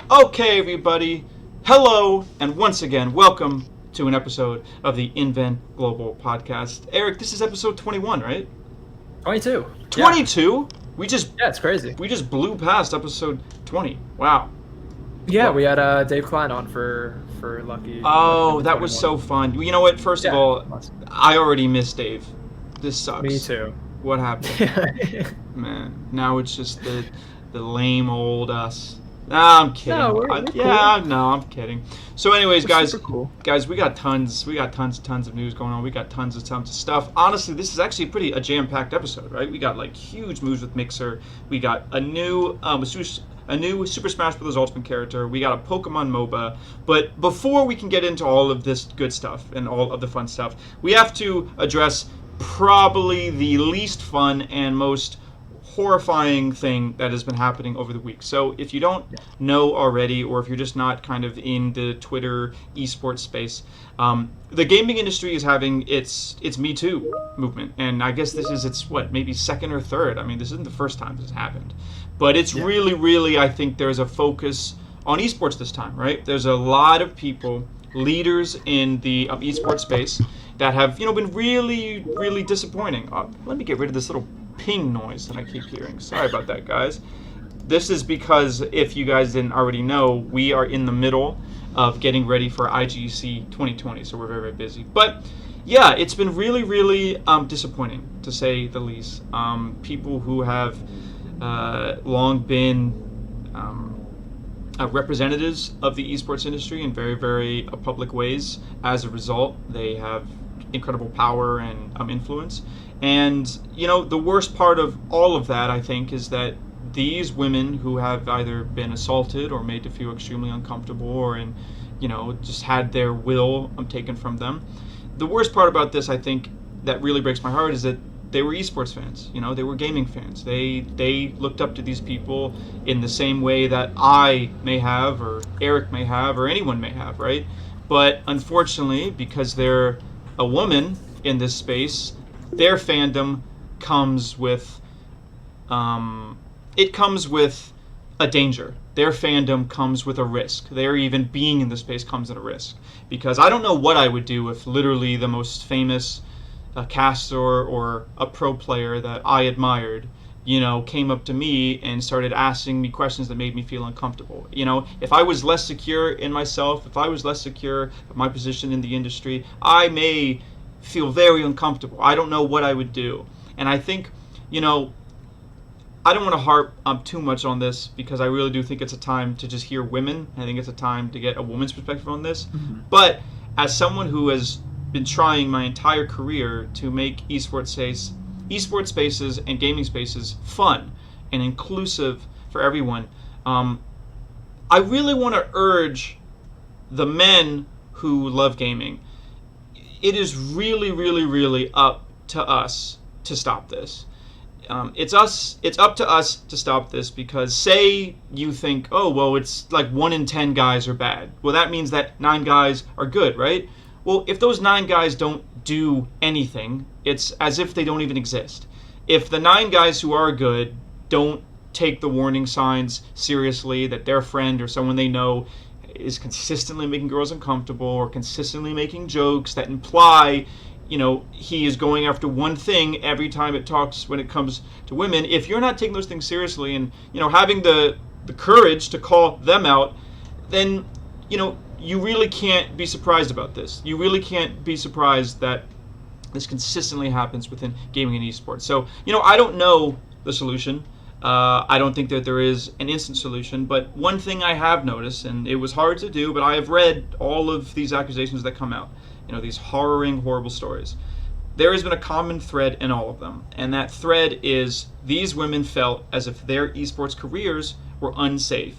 Okay, everybody. Hello, and once again, welcome to an episode of the Inven Global Podcast. Eric, this is episode 21, right? 22. 22? Yeah, it's crazy. We just blew past episode 20. Wow. Yeah, Well, we had Dave Klein on for Lucky. Oh, Lucky that was 21. so fun. You know what? First of all, awesome. I already miss Dave. This sucks. Me too. What happened? Man, now it's just the lame old us. Nah, I'm kidding. No, we're cool. Yeah, no, I'm kidding. So, anyways, We're guys, super cool. we got tons of news going on. We got tons of stuff. Honestly, this is actually a jam-packed episode, right? We got like huge moves with Mixer. We got a new Super Smash Bros. Ultimate character. We got a Pokemon MOBA. But before we can get into all of this good stuff and all of the fun stuff, we have to address probably the least fun and most horrifying thing that has been happening over the week. So if you don't know already, or if you're just not kind of in the Twitter esports space, the gaming industry is having its Me Too movement, and I guess this is its maybe second or third. I mean, this isn't the first time this has happened, but it's really, I think there's a focus on esports this time, right? There's a lot of people, leaders in the esports space, that have been really disappointing. Let me get rid of this little ping noise that I keep hearing. Sorry about that, guys. This is because, if you guys didn't already know, we are in the middle of getting ready for IGC 2020, so we're very busy. But yeah, it's been really disappointing, to say the least. People who have long been representatives of the esports industry in very public ways. As a result, they have incredible power and influence. And, the worst part of all of that, I think, is that these women who have either been assaulted or made to feel extremely uncomfortable or just had their will taken from them. The worst part about this, I think, that really breaks my heart is that they were esports fans. They were gaming fans. They looked up to these people in the same way that I may have, or Eric may have, or anyone may have, right? But unfortunately, because they're a woman in this space, their fandom comes with a danger. Their fandom comes with a risk. Their even being in the space comes at a risk. Because I don't know what I would do if literally the most famous caster or a pro player that I admired, came up to me and started asking me questions that made me feel uncomfortable. If I was less secure in myself, if I was less secure of my position in the industry, I may feel very uncomfortable. I don't know what I would do. And I think, I don't want to harp too much on this, because I really do think it's a time to just hear women. I think it's a time to get a woman's perspective on this. Mm-hmm. But as someone who has been trying my entire career to make esports spaces and gaming spaces fun and inclusive for everyone, I really want to urge the men who love gaming. It is really up to us to stop this. It's up to us to stop this, because say you think, oh, well, it's like 1 in 10 guys are bad. Well, that means that 9 guys are good, right? Well, if those 9 guys don't do anything, it's as if they don't even exist. If the 9 guys who are good don't take the warning signs seriously, that their friend or someone they know is consistently making girls uncomfortable or consistently making jokes that imply, he is going after one thing every time when it comes to women. If you're not taking those things seriously and, having the courage to call them out, then, you really can't be surprised about this. You really can't be surprised that this consistently happens within gaming and esports. So, I don't know the solution. I don't think that there is an instant solution, but one thing I have noticed, and it was hard to do, but I have read all of these accusations that come out, these horrible stories. There has been a common thread in all of them, and that thread is these women felt as if their esports careers were unsafe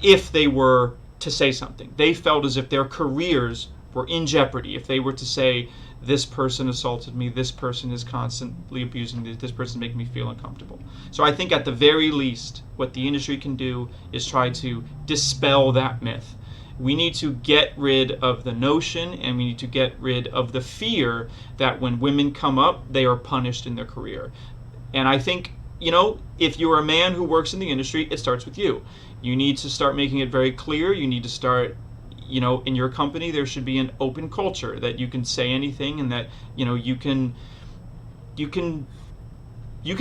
if they were to say something. They felt as if their careers were in jeopardy if they were to say, this person assaulted me, this person is constantly abusing me, this person is making me feel uncomfortable. So I think at the very least, what the industry can do is try to dispel that myth. We need to get rid of the notion, and we need to get rid of the fear that when women come up, they are punished in their career. And I think if you're a man who works in the industry, it starts with you. You need to start making it very clear. You need to start, in your company, there should be an open culture that you can say anything and that, you can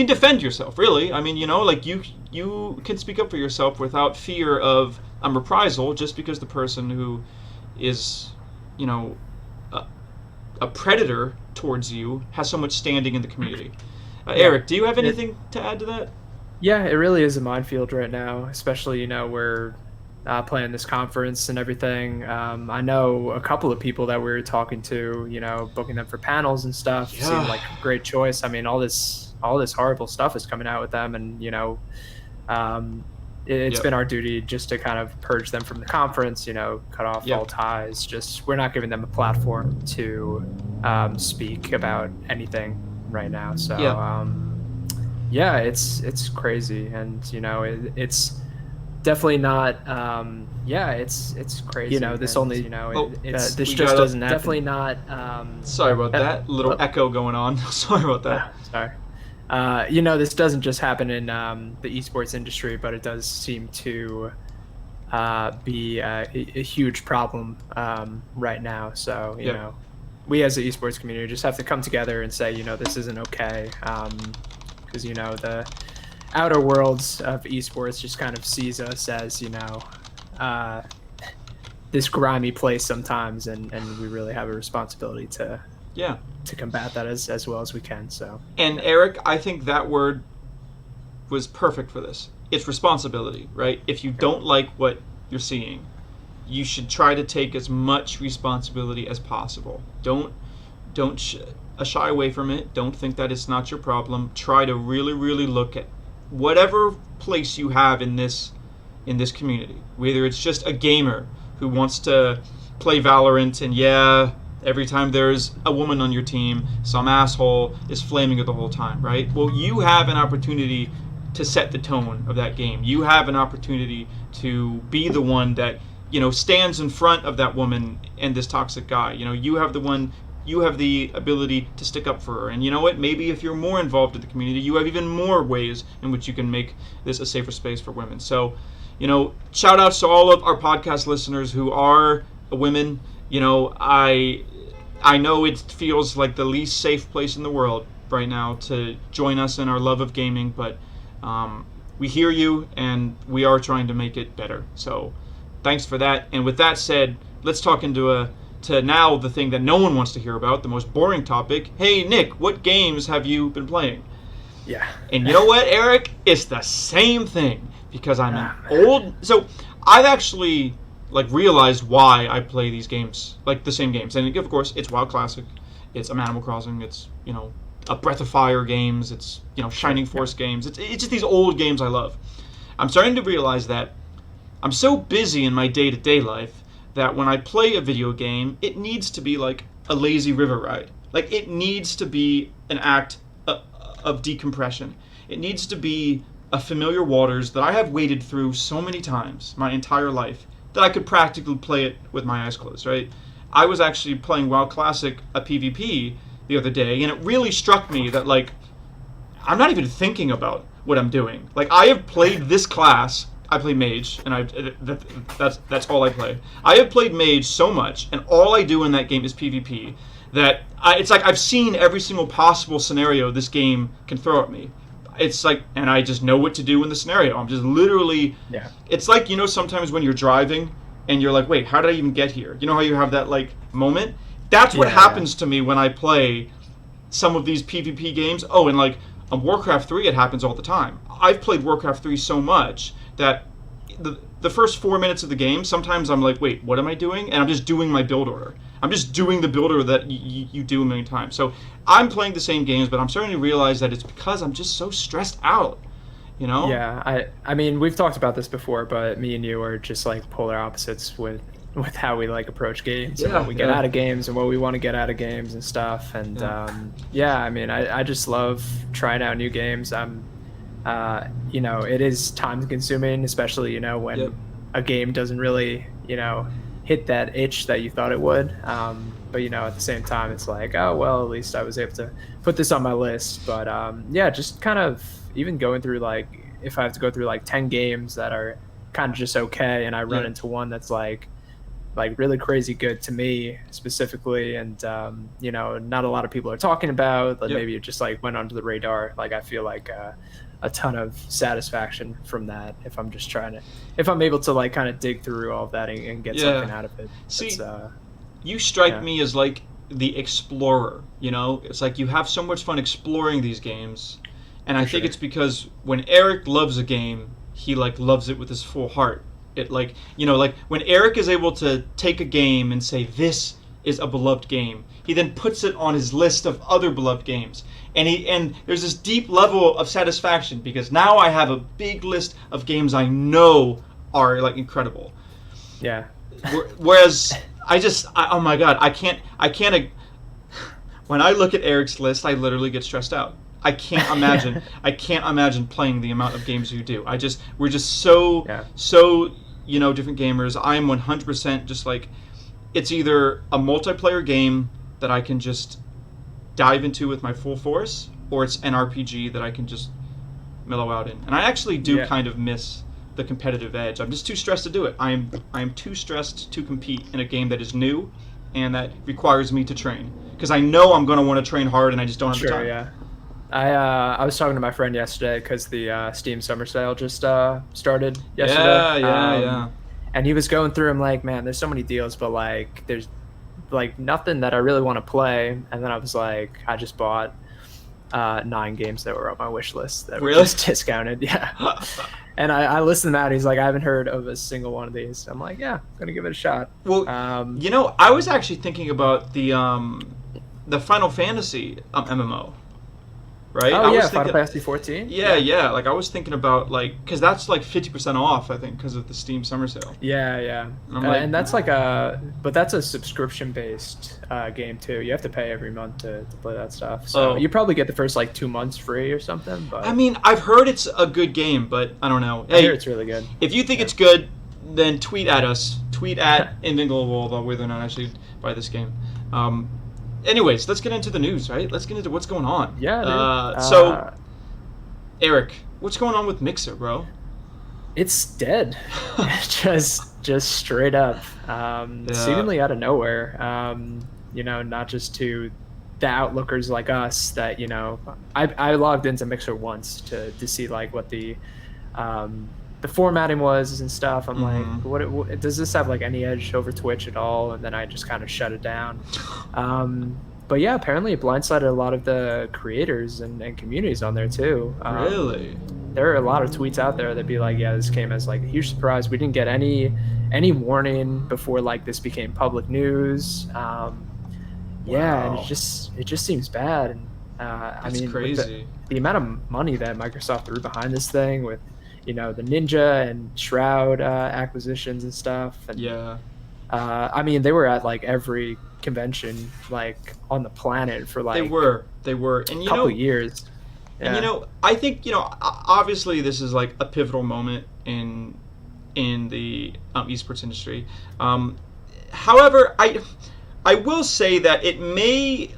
defend yourself, really. I mean, you can speak up for yourself without fear of a reprisal just because the person who is, a predator towards you has so much standing in the community. Eric, do you have anything to add to that? Yeah, it really is a minefield right now, especially, we're playing this conference and everything. I know a couple of people that we were talking to, booking them for panels and stuff. Yeah. Seemed like a great choice. I mean, all this horrible stuff is coming out with them, and, it's been our duty just to kind of purge them from the conference, cut off all ties. Just, we're not giving them a platform to speak about anything right now. So, it's crazy, and it's definly not. It's crazy. This only. This just doesn't happen. Definitely not. Sorry about that little echo going on. Sorry about that. Sorry. This doesn't just happen in the esports industry, but it does seem to be a huge problem right now. So, we as the esports community just have to come together and say, this isn't okay. Because, the outer worlds of esports just kind of sees us as, this grimy place sometimes. And we really have a responsibility to combat that as well as we can. So, and Eric, I think that word was perfect for this. It's responsibility, right? If you don't like what you're seeing, you should try to take as much responsibility as possible. Don't shy away from it. Don't think that it's not your problem. Try to really, really look at whatever place you have in this community. Whether it's just a gamer who wants to play Valorant and every time there's a woman on your team, some asshole is flaming it the whole time, right? Well, you have an opportunity to set the tone of that game. You have an opportunity to be the one that, stands in front of that woman and this toxic guy. You have the ability to stick up for her. And you know what? Maybe if you're more involved in the community, you have even more ways in which you can make this a safer space for women. So, shout outs to all of our podcast listeners who are women. I know it feels like the least safe place in the world right now to join us in our love of gaming, but we hear you and we are trying to make it better. So thanks for that. And with that said, let's talk to now the thing that no one wants to hear about, the most boring topic. Hey, Nick, what games have you been playing? Yeah. And you know what, Eric? It's the same thing because I'm an old... So I've actually... realized why I play these games, the same games. And of course, it's WoW Classic, it's Animal Crossing, it's, a Breath of Fire games, it's, Shining Force games. It's just these old games I love. I'm starting to realize that I'm so busy in my day-to-day life that when I play a video game, it needs to be like a lazy river ride. It needs to be an act of decompression. It needs to be a familiar waters that I have waded through so many times my entire life that I could practically play it with my eyes closed, right? I was actually playing WoW Classic, a PvP, the other day, and it really struck me that, I'm not even thinking about what I'm doing. I have played this class, I play Mage, and that's all I play. I have played Mage so much, and all I do in that game is PvP, that it's like I've seen every single possible scenario this game can throw at me. It's and I just know what to do in the scenario. I'm just literally... Yeah. It's sometimes when you're driving and you're like, wait, how did I even get here? You know how you have that, moment? That's what happens to me when I play some of these PvP games. Oh, and, on Warcraft 3, it happens all the time. I've played Warcraft 3 so much that the first 4 minutes of the game, sometimes I'm like, wait, what am I doing? And I'm just doing my build order. I'm just doing the build order that you do a million times. So I'm playing the same games, but I'm starting to realize that it's because I'm just so stressed out, Yeah, I mean, we've talked about this before, but me and you are just polar opposites with how we approach games and what we get out of games and what we want to get out of games and stuff. And I mean, I just love trying out new games. It is time consuming, especially, when a game doesn't really, hit that itch that you thought it would. but at the same time, it's like, oh well, at least I was able to put this on my list. But yeah, just kind of even going through like, if I have to go through like 10 games that are kind of just okay, and I run into one that's like really crazy good to me specifically, and not a lot of people are talking about, but maybe it just like went under the radar. Like I feel like a ton of satisfaction from that if I'm able to like kind of dig through all of that and get something out of it. See, you strike me as like the explorer, it's like you have so much fun exploring these games, and I think it's because when Eric loves a game, he like loves it with his full heart. It like like when Eric is able to take a game and say this is a beloved game, he then puts it on his list of other beloved games, and there's this deep level of satisfaction because now I have a big list of games I know are like incredible. Yeah. Whereas oh my god, I can't. When I look at Eric's list, I literally get stressed out. I can't imagine. I can't imagine playing the amount of games you do. We're just so different gamers. I'm 100% just like, it's either a multiplayer game that I can just dive into with my full force, or it's an RPG that I can just mellow out in. And I actually do kind of miss the competitive edge. I'm just too stressed to do it. I'm too stressed to compete in a game that is new and that requires me to train, because I know I'm going to want to train hard and I just don't have the time. Yeah. I was talking to my friend yesterday because the Steam Summer Sale just started yesterday. Yeah. And he was going through. I'm like, man, there's so many deals, but like, there's like nothing that I really want to play. And then I was like, I just bought 9 games that were on my wish list that were just discounted. Yeah. And I listened to that. He's like, I haven't heard of a single one of these. I'm like, yeah, I'm gonna give it a shot. Well, I was actually thinking about the Final Fantasy MMO. Right? Oh, yeah, Final Fantasy 14? Yeah. Like, I was thinking about, like, because that's, like, 50% off, I think, because of the Steam Summer Sale. Yeah. And that's, like, but that's a subscription-based game, too. You have to pay every month to play that stuff. So you probably get the first, like, 2 months free or something. But I mean, I've heard it's a good game, but I don't know. I hear it's really good. If you think it's good, then tweet at us. Tweet at Inven Global about whether or not I should buy this game. Anyways, let's get into the news, right? Let's get into what's going on. Yeah, dude. So, Eric, what's going on with Mixer, bro? It's dead. just straight up. Seemingly out of nowhere. Not just to the outlookers like us that, I logged into Mixer once to see like what the formatting was and stuff. I'm like, what does this have like any edge over Twitch at all? And then I just kind of shut it down. But yeah, apparently it blindsided a lot of the creators and communities on there too. Really? There are a lot of tweets out there that be like, yeah, this came as like a huge surprise. We didn't get any warning before like this became public news. Yeah, and it just seems bad. And I mean, crazy. The amount of money that Microsoft threw behind this thing with the Ninja and Shroud acquisitions and stuff. And, I mean, they were at like every convention like on the planet for like they were and a couple years. Yeah. And I think obviously this is like a pivotal moment in the esports industry. However, I will say that it may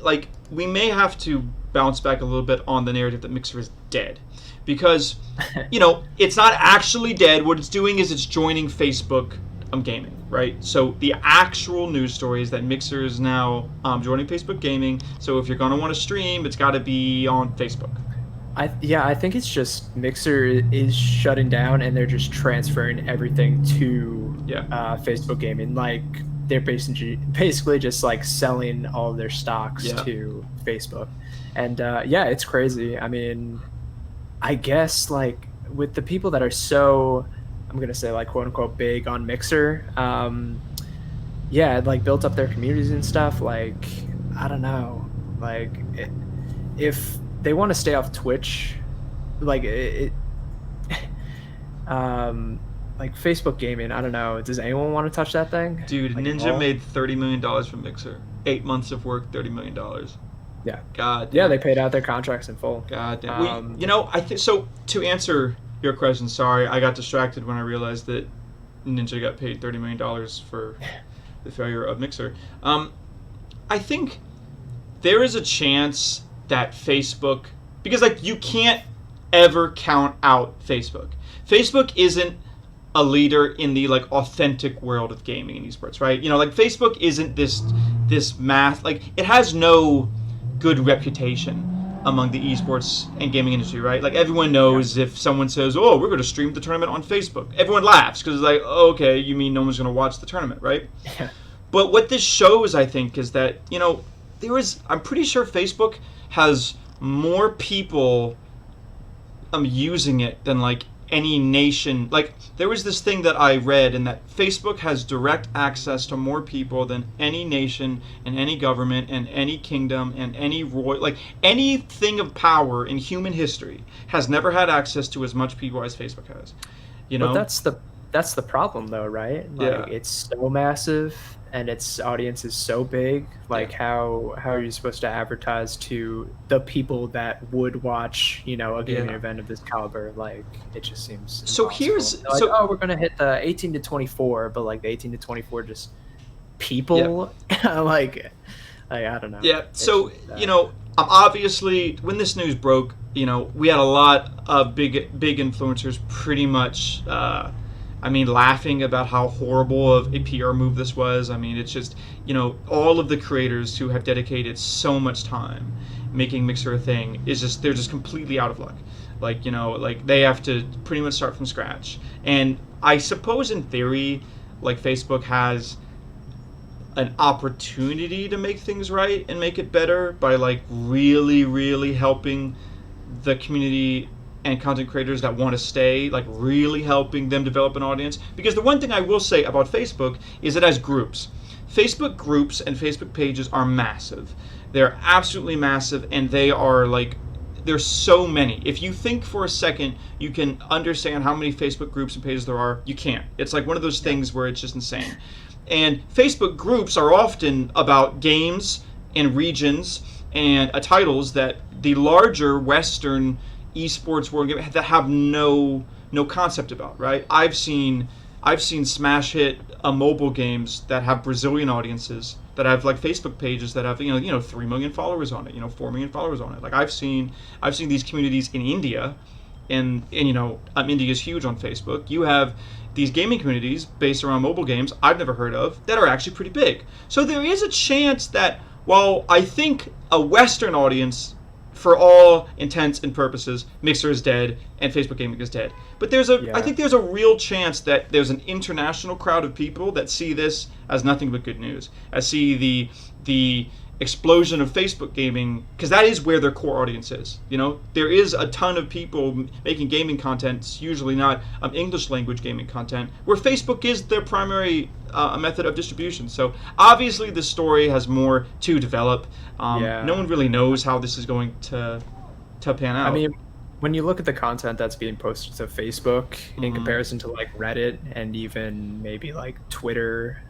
we may have to bounce back a little bit on the narrative that Mixer is dead. Because, it's not actually dead. What it's doing is it's joining Facebook gaming, right? So the actual news story is that Mixer is now joining Facebook gaming. So if you're going to want to stream, it's got to be on Facebook. I think it's just Mixer is shutting down and they're just transferring everything to Facebook gaming. Like they're basically just like selling all of their stocks to Facebook. And it's crazy. I mean, I guess like with the people that are so, I'm gonna say like quote unquote big on Mixer, like built up their communities and stuff. Like I don't know, like if they want to stay off Twitch, like like Facebook gaming. I don't know. Does anyone want to touch that thing? Dude, like, Ninja made $30 million from Mixer. 8 months of work, $30 million. Yeah. God. Yeah, they paid out their contracts in full. God damn. I think so. To answer your question, sorry, I got distracted when I realized that Ninja got paid $30 million for the failure of Mixer. I think there is a chance that Facebook, because like you can't ever count out Facebook. Facebook isn't a leader in the like authentic world of gaming and esports, right? You know, like Facebook isn't this math, like it has no good reputation among the esports and gaming industry, right? Like everyone knows if someone says, "Oh, we're going to stream the tournament on Facebook," everyone laughs because it's like, oh, "Okay, you mean no one's going to watch the tournament, right?" Yeah. But what this shows, I think, is that, you know, I'm pretty sure Facebook has more people using it than like any nation. Like there was this thing that I read, and that Facebook has direct access to more people than any nation and any government and any kingdom and any like anything of power in human history has never had access to as much people as Facebook has. You know, but that's the problem though, right? Like it's so massive and its audience is so big. Like how are you supposed to advertise to the people that would watch, you know, a gaming event of this caliber? Like it just seems so impossible. Like, we're gonna hit the 18 to 24, but like the 18 to 24 just people like I don't know. Yeah. So you know, obviously when this news broke, you know, we had a lot of big influencers pretty much laughing about how horrible of a PR move this was. I mean, it's just, you know, all of the creators who have dedicated so much time making Mixer a thing they're just completely out of luck. Like, you know, like they have to pretty much start from scratch. And I suppose in theory, like Facebook has an opportunity to make things right and make it better by like really, really helping the community and content creators that want to stay, like really helping them develop an audience. Because the one thing I will say about Facebook is it has groups. Facebook groups and Facebook pages are massive. They're absolutely massive, and they are like, there's so many. If you think for a second you can understand how many Facebook groups and pages there are, you can't. It's like one of those things where it's just insane. And Facebook groups are often about games and regions and titles that the larger Western esports world that have no concept about, right? I've seen smash hit mobile games that have Brazilian audiences, that have like Facebook pages that have 3 million followers on it, 4 million followers on it. Like I've seen these communities in India, and India's huge on Facebook. You have these gaming communities based around mobile games I've never heard of that are actually pretty big. So there is a chance that while I think a Western audience, for all intents and purposes, Mixer is dead and Facebook gaming is dead. But I think there's a real chance that there's an international crowd of people that see this as nothing but good news. I see the explosion of Facebook gaming, because that is where their core audience is. You know, there is a ton of people making gaming content. It's usually not English language gaming content, where Facebook is their primary method of distribution. So obviously this story has more to develop. No one really knows how this is going to pan out. I mean, when you look at the content that's being posted to Facebook in comparison to like Reddit and even maybe like Twitter,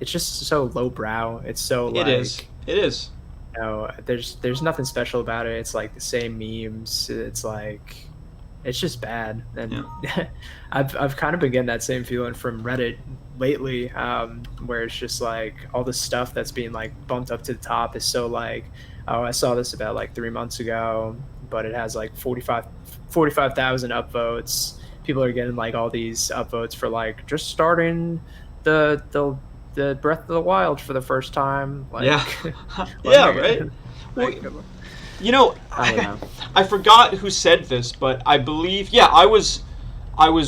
it's just so lowbrow. It's so like, It is. You know, there's nothing special about it. It's like the same memes. It's like, it's just bad. And I've kind of been getting that same feeling from Reddit lately, where it's just like all the stuff that's being like bumped up to the top is so like, oh, I saw this about like 3 months ago, but it has like 45,000 upvotes. People are getting like all these upvotes for like just starting the Breath of the Wild for the first time. Like, right. Well, you know, I forgot who said this, but I believe, I was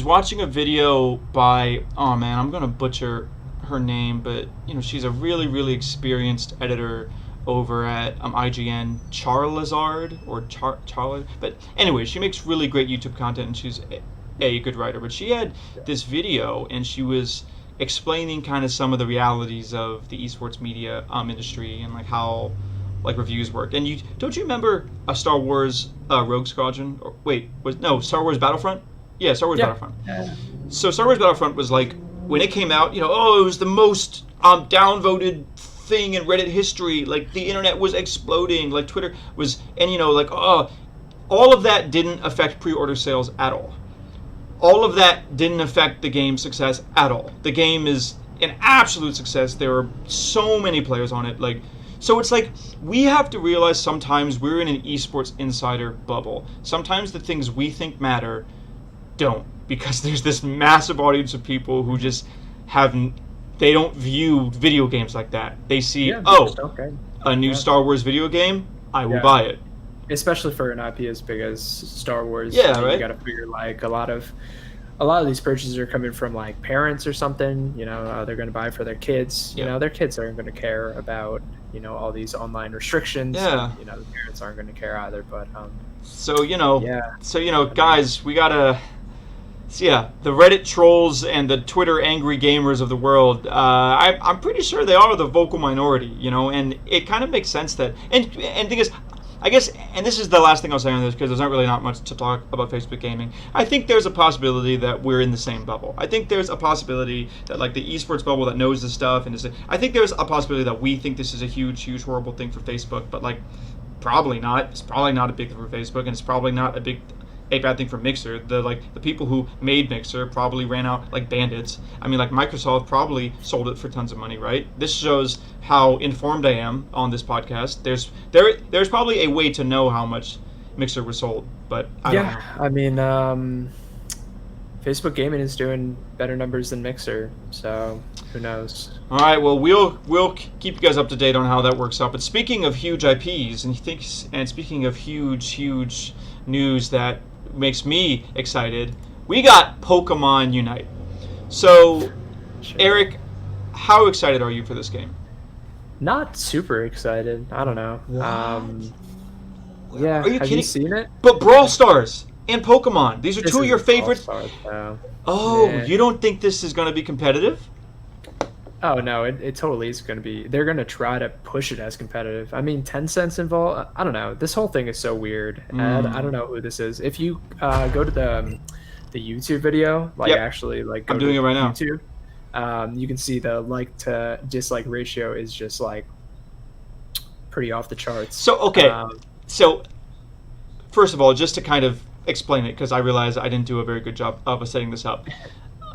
watching a video by, oh man, I'm gonna butcher her name, but she's a really, really experienced editor over at IGN, Charlazard or Charla. But anyway, she makes really great YouTube content, and she's a good writer. But she had this video, and she was explaining kind of some of the realities of the esports media industry and like how like reviews work. And don't you remember a Star Wars Rogue Squadron? Or Star Wars Battlefront? Yeah, Star Wars Battlefront. Yeah. So Star Wars Battlefront was like, when it came out, it was the most downvoted thing in Reddit history. Like the internet was exploding, like Twitter was, and all of that didn't affect pre-order sales at all. All of that didn't affect the game's success at all. The game is an absolute success. There are so many players on it. Like, so it's like we have to realize sometimes we're in an esports insider bubble. Sometimes the things we think matter don't, because there's this massive audience of people who just they don't view video games like that. They see, a new Star Wars video game, I will buy it. Especially for an IP as big as Star Wars. Yeah, right. You got to figure like a lot of these purchases are coming from like parents or something. You know, they're going to buy for their kids. You know, their kids aren't going to care about all these online restrictions. Yeah. The parents aren't going to care either. But so guys, we gotta. So yeah, the Reddit trolls and the Twitter angry gamers of the world, I'm pretty sure they are the vocal minority, and it kind of makes sense that, and the thing is, I guess, and this is the last thing I'll say on this because there's not much to talk about Facebook gaming. I think there's a possibility that we're in the same bubble. I think there's a possibility that like the esports bubble that knows this stuff, I think there's a possibility that we think this is a huge, huge, horrible thing for Facebook, but like probably not. It's probably not a big thing for Facebook, and it's probably not a bad thing for Mixer. The people who made Mixer probably ran out like bandits. I mean, like Microsoft probably sold it for tons of money, right? This shows how informed I am on this podcast. There's probably a way to know how much Mixer was sold, but I don't know. I mean, Facebook gaming is doing better numbers than Mixer, so who knows? All right, well, we'll keep you guys up to date on how that works out. But speaking of huge IPs, and speaking of huge news that makes me excited, we got Pokemon Unite. So, Eric, how excited are you for this game? Not super excited. I don't know. Yeah, are you have kidding? You seen it? But Brawl Stars and Pokemon, these are two of your favorites. You don't think this is going to be competitive? Oh no, it totally is going to be. They're going to try to push it as competitive. I mean, Tencent's involved. I don't know. This whole thing is so weird. And I don't know who this is. If you go to the YouTube video, actually I'm doing it right now. YouTube, you can see the like to dislike ratio is just like pretty off the charts. So so first of all, just to kind of explain it, because I realize I didn't do a very good job of setting this up.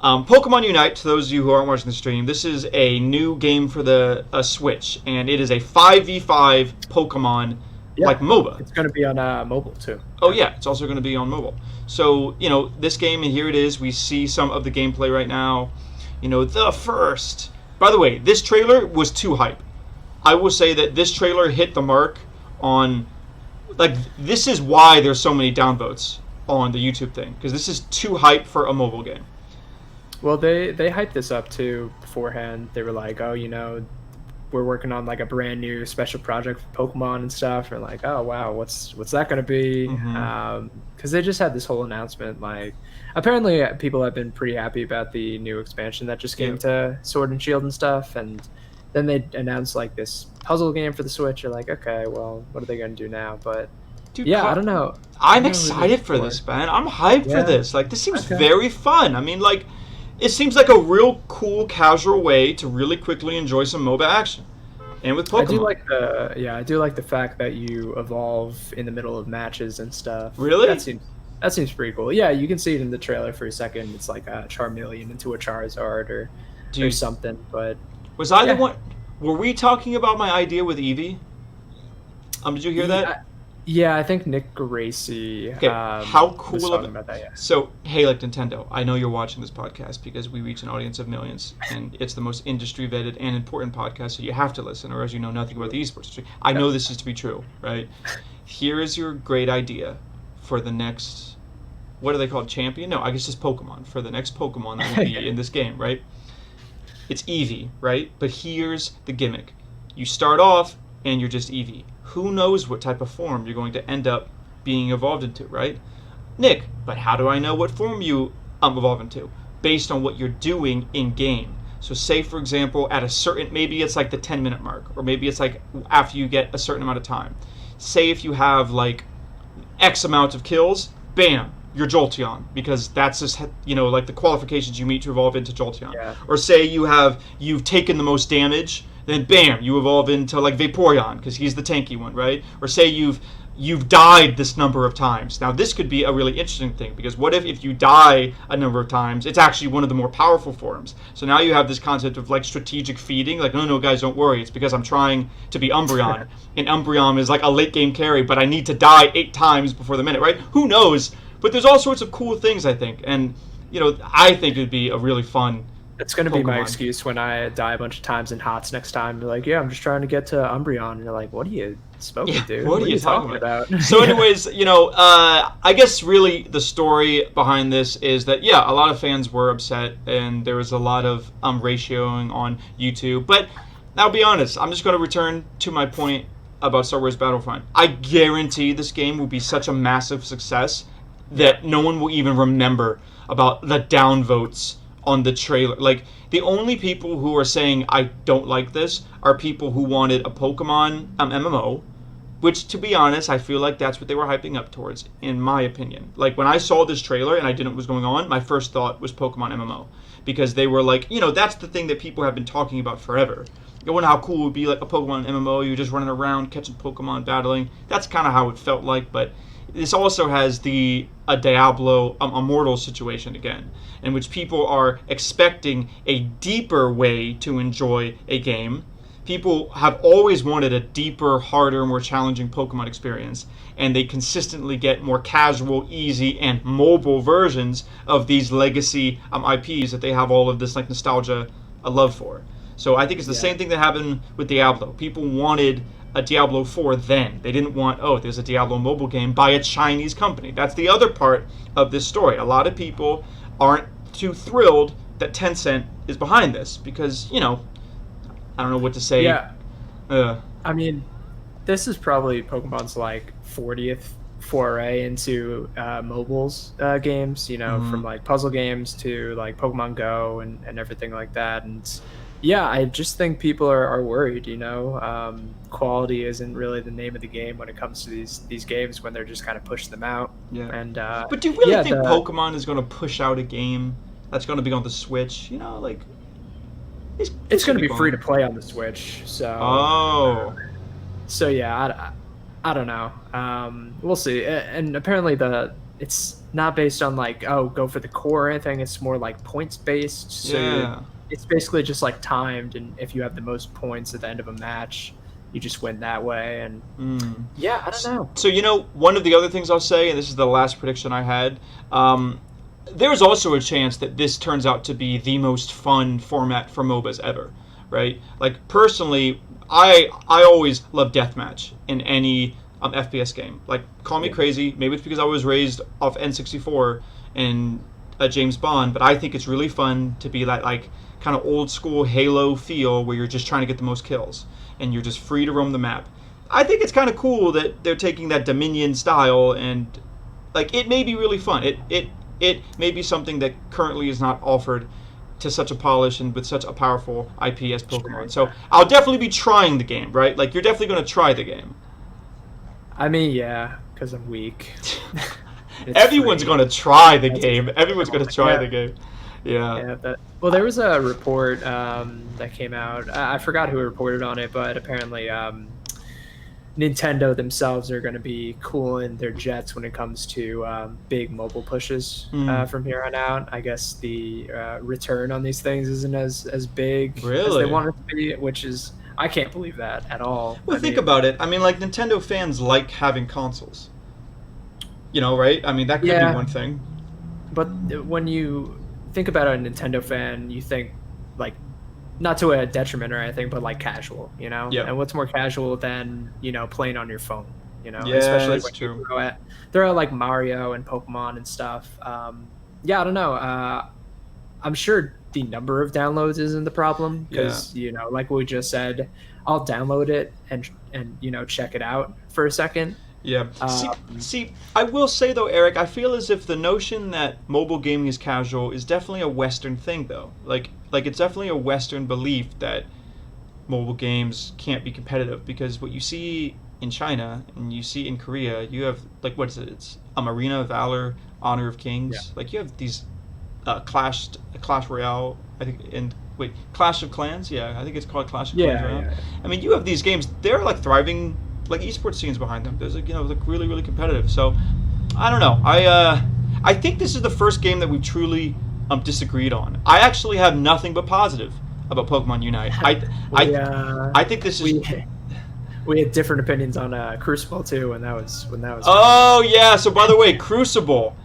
Pokemon Unite, to those of you who aren't watching the stream, this is a new game for the Switch, and it is a 5v5 Pokemon like MOBA. It's going to be on mobile too. Oh yeah, it's also going to be on mobile. So, this game, and here it is. We see some of the gameplay right now. By the way, this trailer was too hype. I will say that this trailer hit the mark on, this is why there's so many downvotes on the YouTube thing, because this is too hype for a mobile game. Well, they hyped this up too beforehand. They were like, we're working on like a brand new special project for Pokemon and stuff. And like, oh wow, what's that going to be? Because they just had this whole announcement. Like, apparently people have been pretty happy about the new expansion that just came to Sword and Shield and stuff. And then they announced like this puzzle game for the Switch. You're like, okay, well, what are they going to do now? But dude, I don't know. I'm excited for this, man. I'm hyped for this. Like, this seems very fun. I mean, like, it seems like a real cool, casual way to really quickly enjoy some MOBA action. And with Pokemon. I do like the fact that you evolve in the middle of matches and stuff. Really? That seems pretty cool. Yeah, you can see it in the trailer for a second. It's like a Charmeleon into a Charizard or something. But was I the one? Were we talking about my idea with Eevee? Did you hear that? Yeah, I think Nick Gracie. Okay, how cool was talking about that, yeah. So, hey, like Nintendo, I know you're watching this podcast because we reach an audience of millions, and it's the most industry-vetted and important podcast, so you have to listen, or else you know nothing about the esports industry. I know this is to be true, right? Here is your great idea for the next, what are they called, champion? No, I guess just Pokemon, for the next Pokemon that will be in this game, right? It's Eevee, right? But here's the gimmick. You start off, and you're just Eevee. Who knows what type of form you're going to end up being evolved into, right? Nick, but how do I know what form you evolve into? Based on what you're doing in-game. So say, for example, at a certain, maybe it's like the 10-minute mark, or maybe it's like after you get a certain amount of time. Say if you have like X amount of kills, bam, you're Jolteon, because that's just, like the qualifications you meet to evolve into Jolteon. Yeah. Or say you've taken the most damage, then bam, you evolve into like Vaporeon, because he's the tanky one, right? Or say you've you've died this number of times. Now, this could be a really interesting thing, because what if you die a number of times, it's actually one of the more powerful forms. So now you have this concept of like strategic feeding, like, no, guys, don't worry, it's because I'm trying to be Umbreon, and Umbreon is like a late game carry, but I need to die 8 times before the minute, right? Who knows? But there's all sorts of cool things, I think, and, you know, I think it'd be a really fun It's going to be my Pokemon. excuse when I die a bunch of times in HOTS next time. Be like, yeah, I'm just trying to get to Umbreon. And you're like, what are you smoking, dude? What are you talking about? So anyways, you know, I guess really the story behind this is that, yeah, a lot of fans were upset, and there was a lot of ratioing on YouTube. But I'll be honest, I'm just going to return to my point about Star Wars Battlefront. I guarantee this game will be such a massive success that no one will even remember about the downvotes on the trailer. Like, the only people who are saying I don't like this are people who wanted a Pokemon MMO, which, to be honest, I feel like that's what they were hyping up towards, in my opinion. Like, when I saw this trailer and I didn't know what was going on, my first thought was Pokemon MMO, because they were like, you know, that's the thing that people have been talking about forever. You wonder how cool it would be, like a Pokemon MMO, you're just running around catching Pokemon, battling. That's kind of how it felt like, but this also has a Diablo Immortal situation again, in which people are expecting a deeper way to enjoy a game. People have always wanted a deeper, harder, more challenging Pokemon experience, and they consistently get more casual, easy, and mobile versions of these legacy IPs that they have all of this like nostalgia, a love for. So I think it's the same thing that happened with Diablo. People wanted a Diablo 4 then. They didn't want, oh, there's a Diablo mobile game by a Chinese company. That's the other part of this story. A lot of people aren't too thrilled that Tencent is behind this because, you know, I don't know what to say. Yeah. I mean, this is probably Pokemon's like 40th foray into mobiles games, you know, from like puzzle games to like Pokemon Go and everything like that. And yeah, I just think people are worried, you know. Quality isn't really the name of the game when it comes to these games when they're just kind of push them out. Yeah. And but do you really think Pokemon is going to push out a game that's going to be on the Switch? You know, like it's going to be free to play on the Switch. So so yeah, I don't know. We'll see. And apparently it's not based on like, oh, go for the core or anything. It's more like points based. So it's basically just like timed, and if you have the most points at the end of a match, you just win that way. And yeah, I don't know. So, you know, one of the other things I'll say, and this is the last prediction I had, there's also a chance that this turns out to be the most fun format for MOBAs ever, right? Like, personally, I always love deathmatch in any FPS game. Like, call me crazy, maybe it's because I was raised off N64 and James Bond, but I think it's really fun to be that like kind of old school Halo feel where you're just trying to get the most kills and you're just free to roam the map. I think it's kind of cool that they're taking that Dominion style, and like it may be really fun. It may be something that currently is not offered to such a polish and with such a powerful IP as Pokemon. So I'll definitely be trying the game, right? Like, you're definitely going to try the game. I mean, yeah, because I'm weak. Everyone's going to try the game. Everyone's going to try the game. Yeah. Well, there was a report that came out. I forgot who reported on it, but apparently Nintendo themselves are going to be cooling their jets when it comes to big mobile pushes from here on out. I guess the return on these things isn't as big as they want it to be, which is, I can't believe that at all. Well, think about it. I mean, like, Nintendo fans like having consoles. You know, right? I mean, that could be one thing. But when you think about a Nintendo fan, you think, like, not to a detriment or anything, but like casual, you know? Yeah. And what's more casual than, you know, playing on your phone, you know? Yeah, especially that's when true. They're at like Mario and Pokemon and stuff. Yeah, I don't know. I'm sure the number of downloads isn't the problem because, you know, like we just said, I'll download it and you know, check it out for a second. Yeah. See, I will say, though, Eric, I feel as if the notion that mobile gaming is casual is definitely a Western thing, though. Like it's definitely a Western belief that mobile games can't be competitive, because what you see in China and you see in Korea, you have, like, what is it? It's a Arena of Valor, Honor of Kings. Yeah. Like, you have these Clash Royale, I think, and Clash of Clans? Yeah, I think it's called Clash of Clans. Yeah. I mean, you have these games, they're, like, thriving like esports scenes behind them. There's like really really competitive. So I don't know. I think this is the first game that we've truly disagreed on. I actually have nothing but positive about Pokemon Unite. I think this is. We had different opinions on Crucible too when that was. Oh yeah. So by the way, Crucible.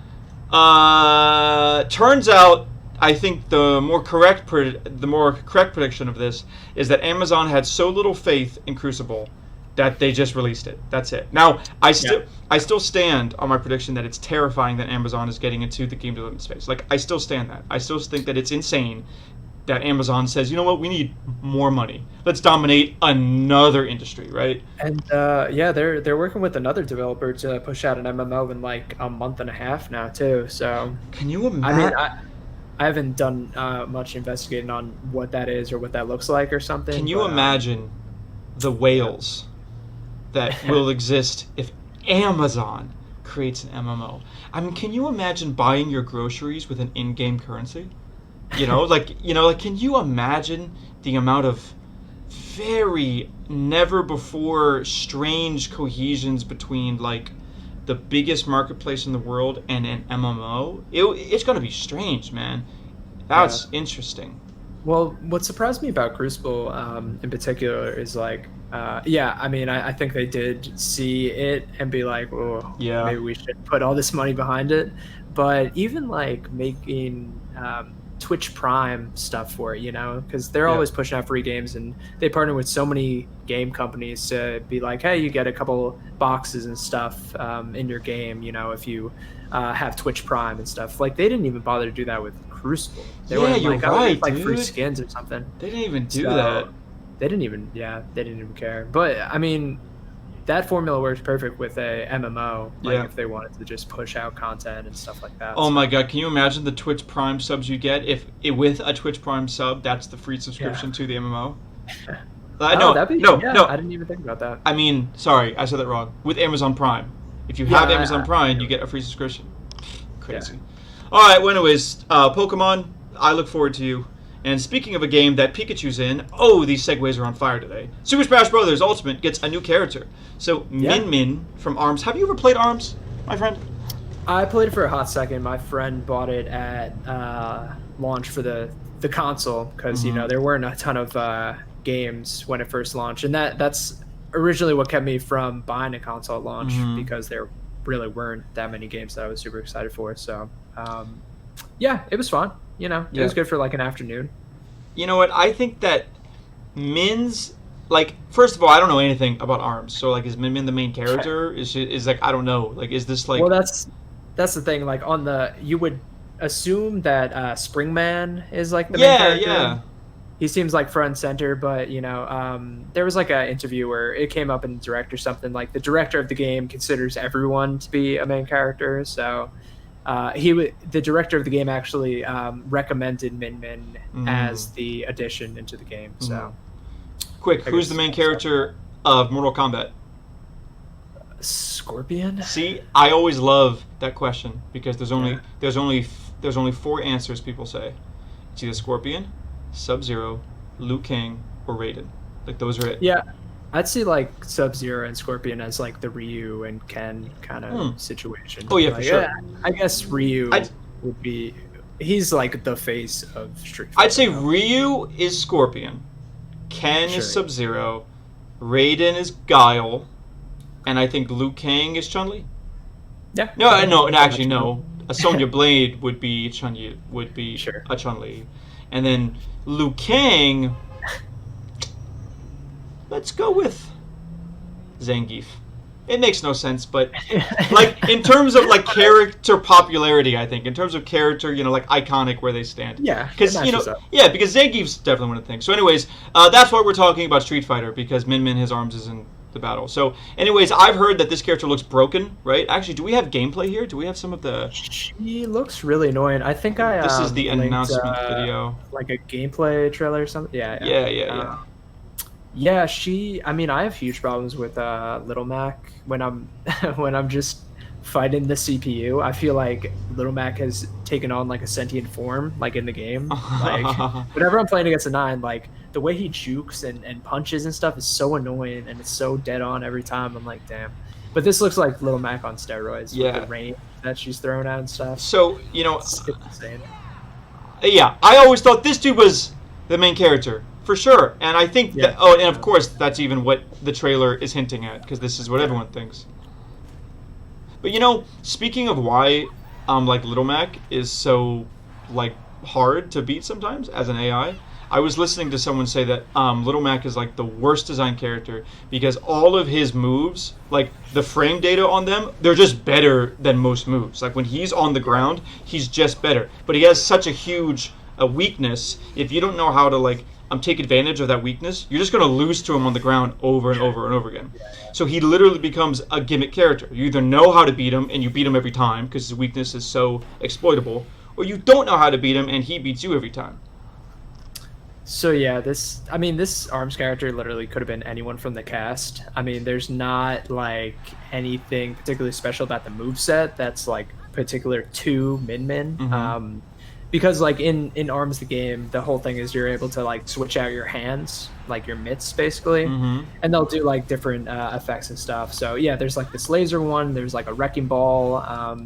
Turns out, I think the more correct prediction of this is that Amazon had so little faith in Crucible that they just released it. That's it. Now, I still stand on my prediction that it's terrifying that Amazon is getting into the game development space. Like, I still stand that. I still think that it's insane that Amazon says, you know what, we need more money. Let's dominate another industry, right? And they're working with another developer to push out an MMO in like a month and a half now too. So can you imagine? I mean, I haven't done much investigating on what that is or what that looks like or something. Can you imagine the whales that will exist if Amazon creates an MMO? I mean, can you imagine buying your groceries with an in-game currency? Can you imagine the amount of very never before strange cohesions between like the biggest marketplace in the world and an MMO? It's going to be strange, man. That's interesting. Well, what surprised me about Crucible in particular is like, I mean, I think they did see it and be like, oh, yeah, maybe we should put all this money behind it. But even like making Twitch Prime stuff for it, because they're always pushing out free games, and they partner with so many game companies to be like, hey, you get a couple boxes and stuff in your game, if you have Twitch Prime and stuff. Like, they didn't even bother to do that with Crucible. They were you're like, right, like dude. free skins or something. They didn't even do that. They didn't even care. But I mean, that formula works perfect with a MMO. Like if they wanted to just push out content and stuff like that. Oh my God! Can you imagine the Twitch Prime subs you get if with a Twitch Prime sub, that's the free subscription to the MMO? No, I didn't even think about that. I mean, sorry, I said that wrong. With Amazon Prime, if you have Amazon Prime, you get a free subscription. Crazy. All right. Well, anyways, Pokemon, I look forward to you. And speaking of a game that Pikachu's in, these segues are on fire today. Super Smash Bros. Ultimate gets a new character. So Min Min from ARMS. Have you ever played ARMS, my friend? I played it for a hot second. My friend bought it at launch for the console because there weren't a ton of games when it first launched, and that's originally what kept me from buying a console at launch because there really weren't that many games that I was super excited for. So it was fun. It was good for like an afternoon. You know what? I think that Min's, like, first of all, I don't know anything about ARMS. So, like, is Min Min the main character? Is like, I don't know. Like, is this like... Well, that's the thing. Like, you would assume that Springman is like the main character. Yeah. He seems like front and center, but, there was like an interview where it came up in Direct or something. Like, the director of the game considers everyone to be a main character, so... the director of the game actually recommended Min Min as the addition into the game. So, quick, who's the main character of Mortal Kombat? Scorpion. See, I always love that question because there's only 4 answers people say. It's either Scorpion, Sub-Zero, Liu Kang, or Raiden. Like, those are it. Yeah. I'd see like Sub-Zero and Scorpion as like the Ryu and Ken kind of situation. Oh yeah, like, for sure. I guess Ryu would be. He's like the face of Street Fighter. I'd say Ryu is Scorpion, Ken is Sub-Zero, Raiden is Guile, and I think Liu Kang is Chun-Li. Yeah. No. Actually, no. A Sonya Blade would be Chun-Li. A Chun-Li, and then Liu Kang. Let's go with Zangief. It makes no sense, but like in terms of like character popularity, I think in terms of character, like iconic where they stand. Yeah, because because Zangief's definitely one of the things. So, anyways, that's why we're talking about Street Fighter because Min Min his arms is in the battle. So, anyways, I've heard that this character looks broken, right? Actually, do we have gameplay here? Do we have some of the? She looks really annoying. I think this is the announcement video, like a gameplay trailer or something. Yeah. Yeah, I mean, I have huge problems with Little Mac when I'm just fighting the CPU. I feel like Little Mac has taken on like a sentient form, like in the game. Like whenever I'm playing against a 9, like the way he jukes and punches and stuff is so annoying, and it's so dead on every time. I'm like, damn. But this looks like Little Mac on steroids with the range that she's throwing out and stuff. So, it's insane. Yeah, I always thought this dude was the main character, for sure. And I think that, and of course, that's even what the trailer is hinting at, because this is what everyone thinks. But, speaking of why, like, Little Mac is so, like, hard to beat sometimes as an AI, I was listening to someone say that Little Mac is, like, the worst designed character because all of his moves, like, the frame data on them, they're just better than most moves. Like, when he's on the ground, he's just better. But he has such a huge weakness. If you don't know how to, like, take advantage of that weakness, you're just going to lose to him on the ground over and over and over again. So he literally becomes a gimmick character. You either know how to beat him, and you beat him every time because his weakness is so exploitable, or you don't know how to beat him, and he beats you every time. So yeah, this ARMS character literally could have been anyone from the cast. I mean, there's not like anything particularly special about the moveset that's like particular to Min Min. Mm-hmm. Because like in ARMS the game, the whole thing is you're able to like switch out your hands, like your mitts basically, and they'll do like different effects and stuff. So yeah, there's like this laser one, there's like a wrecking ball.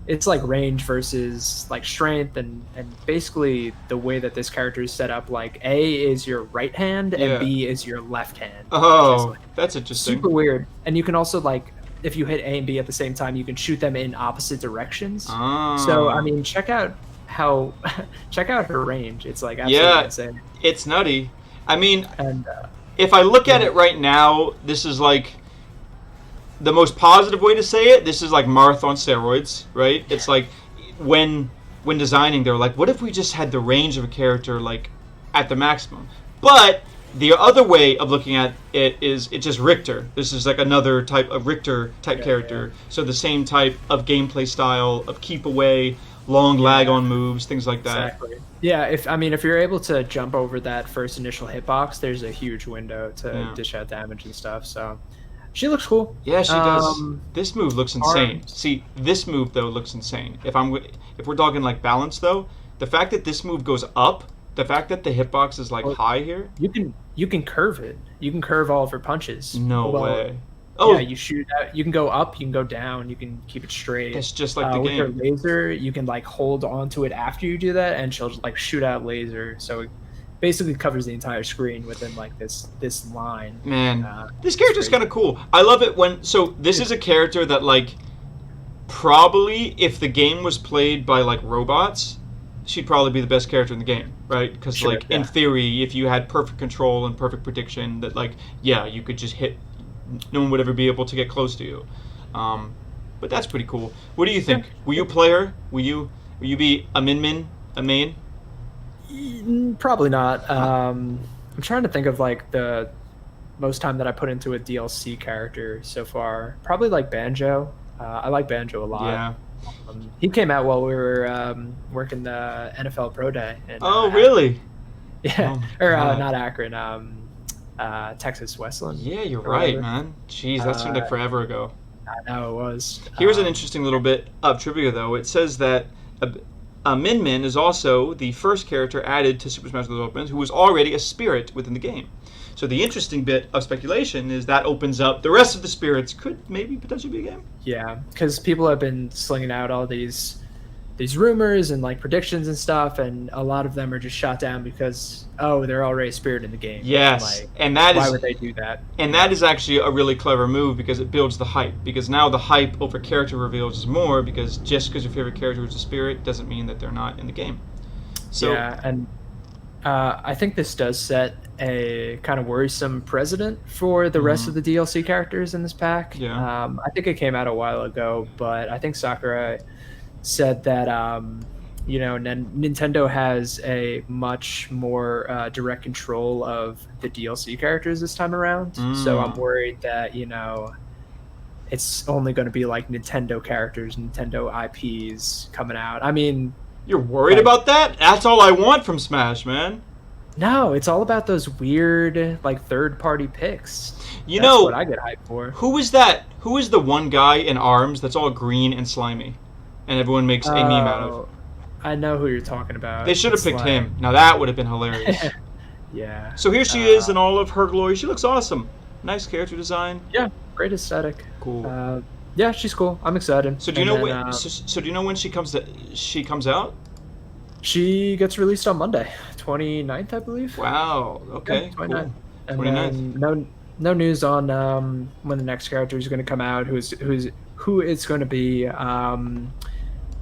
It's like range versus like strength, and basically the way that this character is set up, like A is your right hand and B is your left hand. Oh, like, that's interesting. Super weird. And you can also like, if you hit A and B at the same time, you can shoot them in opposite directions. Oh. So I mean, check out her range. It's like absolutely insane. It's nutty. I mean, and if I look at it right now, this is like the most positive way to say it. This is like Marth on steroids, right? It's like when designing, they're like, what if we just had the range of a character like at the maximum? But the other way of looking at it is it's just Richter. This is like another type of Richter type character. So the same type of gameplay style of keep away, long lag on moves, things like that. Exactly. Yeah, if you're able to jump over that first initial hitbox, there's a huge window to dish out damage and stuff. So she looks cool. Yeah, she does. This move looks insane. See, this move though looks insane. If we're talking like balance though, the fact that this move goes up, the fact that the hitbox is like high here, you can curve it. You can curve all of her punches. No way. Oh yeah, you shoot out. You can go up. You can go down. You can keep it straight. That's just like the game. With her laser, you can like hold onto it after you do that, and she'll like shoot out laser. So it basically covers the entire screen within like this line. Man, this character's kind of cool. I love it when. So this is a character that like probably if the game was played by like robots, she'd probably be the best character in the game, right? Because in theory, if you had perfect control and perfect prediction, that like you could just hit. No one would ever be able to get close to you, but that's pretty cool. What do you think? Will you play her? Will you be a main? Probably not. I'm trying to think of like the most time that I put into a DLC character so far. Probably like Banjo. I like Banjo a lot. Yeah. He came out while we were working the NFL Pro Day. Oh, really? Yeah. Not Akron. Texas Westland. Yeah, you're right, man. Jeez, that seemed like forever ago. I know it was. Here's an interesting little bit of trivia, though. It says that Min Min is also the first character added to Super Smash Bros. Ultimate who was already a spirit within the game. So the interesting bit of speculation is that opens up the rest of the spirits could maybe potentially be a game. Yeah, because people have been slinging out all these rumors and like predictions and stuff, and a lot of them are just shot down because they're already a spirit in the game. Yes, like, and why would they do that? And that is actually a really clever move because it builds the hype. Because now the hype over character reveals is more because just because your favorite character is a spirit doesn't mean that they're not in the game. So yeah, and I think this does set a kind of worrisome precedent for the rest of the DLC characters in this pack. Yeah. I think it came out a while ago, but I think Sakurai said that Nintendo has a much more direct control of the DLC characters this time around. So I'm worried that it's only going to be like Nintendo characters, Nintendo IPs coming out. I mean, you're worried about that? That's all I want from Smash, man. No, it's all about those weird like third-party picks. You That's know, what I get hyped for. who is that? Who is the one guy in ARMS that's all green and slimy, and everyone makes a meme out of? Oh, I know who you're talking about. They should have It's picked like- him. Now that would have been hilarious. Yeah. So here she is in all of her glory. She looks awesome. Nice character design. Yeah, great aesthetic. Cool. Yeah, she's cool. I'm excited. So do you know And then, when? So do you know when she comes out? She gets released on Monday, 29th, I believe. Wow. Okay. Yeah, 29th. Cool. And 29th. then no news on when the next character is going to come out. Who it's going to be.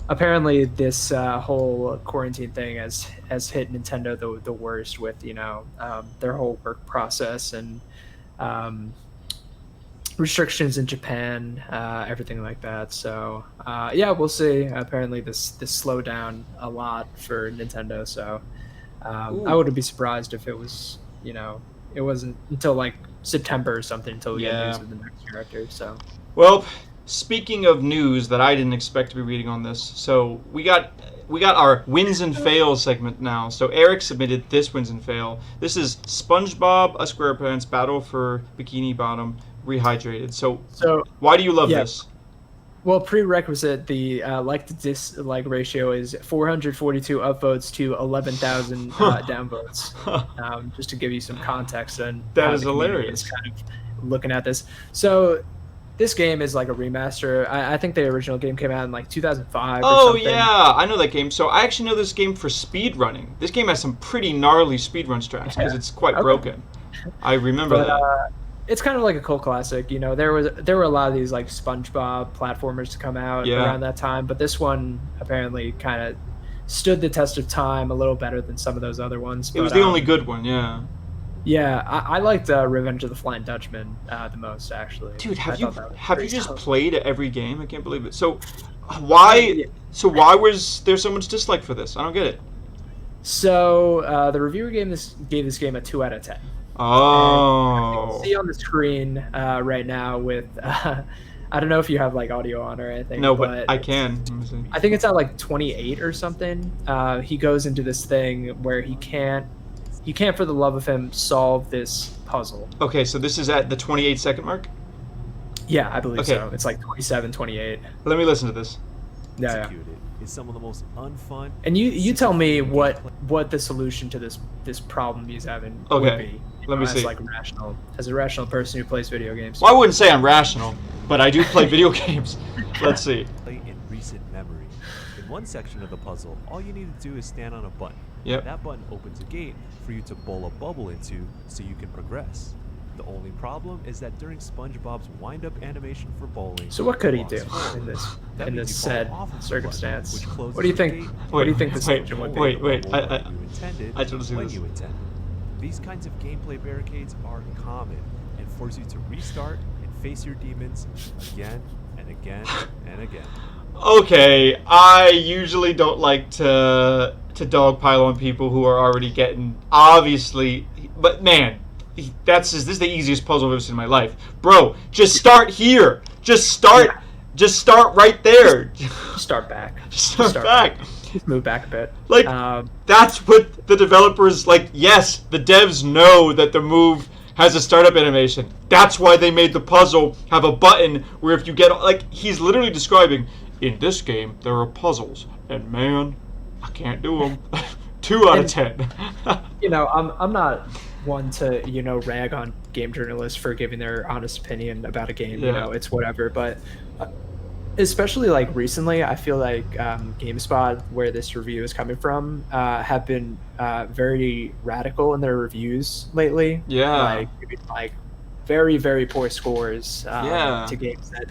Apparently, this whole quarantine thing has hit Nintendo the worst with their whole work process and restrictions in Japan, everything like that. So yeah, we'll see. Apparently, this slowed down a lot for Nintendo. So I wouldn't be surprised if it was it wasn't until like September or something until we get news of the next character. So well, speaking of news that I didn't expect to be reading on this, so we got our wins and fails segment now. So Eric submitted this wins and fail. This is SpongeBob SquarePants Battle for Bikini Bottom Rehydrated. So why do you love this? Well, prerequisite, the like to dislike ratio is 442 upvotes to 11,000 downvotes. Just to give you some context on that is hilarious. Kind of looking at this. So this game is like a remaster. I think the original game came out in like 2005 or something. Yeah, I know that game. So I actually know this game for speedrunning. This game has some pretty gnarly speedrun strats because it's quite broken. I remember that. It's kind of like a cult classic. There were a lot of these like SpongeBob platformers to come out around that time, but this one apparently kind of stood the test of time a little better than some of those other ones. It was the only good one, yeah. Yeah, I liked Revenge of the Flying Dutchman the most, actually. Dude, have you just played every game? I can't believe it. So why was there so much dislike for this? I don't get it. So the reviewer gave this game a 2 out of 10. Oh. You can see on the screen right now with I don't know if you have like audio on or anything. No, but I can. I think it's at like 28 or something. He goes into this thing where he can't for the love of him solve this puzzle. Okay, so this is at the 28-second mark? Yeah, I believe so. It's like 27, 28. Let me listen to this. Yeah. Is some of the most unfun. And you tell me what the solution to this problem he's having would be. Let me see. As a rational person who plays video games. Well, I wouldn't say I'm rational, but I do play video games. Let's see. In recent memory. In one section of the puzzle, all you need to do is stand on a button. Yep. That button opens a gate for you to bowl a bubble into so you can progress. The only problem is that during SpongeBob's wind-up animation for bowling... So what could he do in this said circumstance? What do you think? What do you think the solution would be? Wait. I don't see this. These kinds of gameplay barricades are common and force you to restart and face your demons again and again and again. Okay, I usually don't like to dogpile on people who are already getting obviously, but man, this is the easiest puzzle I've ever seen in my life, bro. Just start here. Just start right there. Just start back. Start back. Just move back a bit. Like that's what the developers like. Yes, the devs know that the move has a startup animation. That's why they made the puzzle have a button where if you get like he's literally describing. In this game, there are puzzles, and man, I can't do them. 2 out of 10. I'm not one to rag on game journalists for giving their honest opinion about a game. Yeah. It's whatever, but especially like recently, I feel like GameSpot, where this review is coming from, have been very radical in their reviews lately. Yeah, like very very poor scores to games that.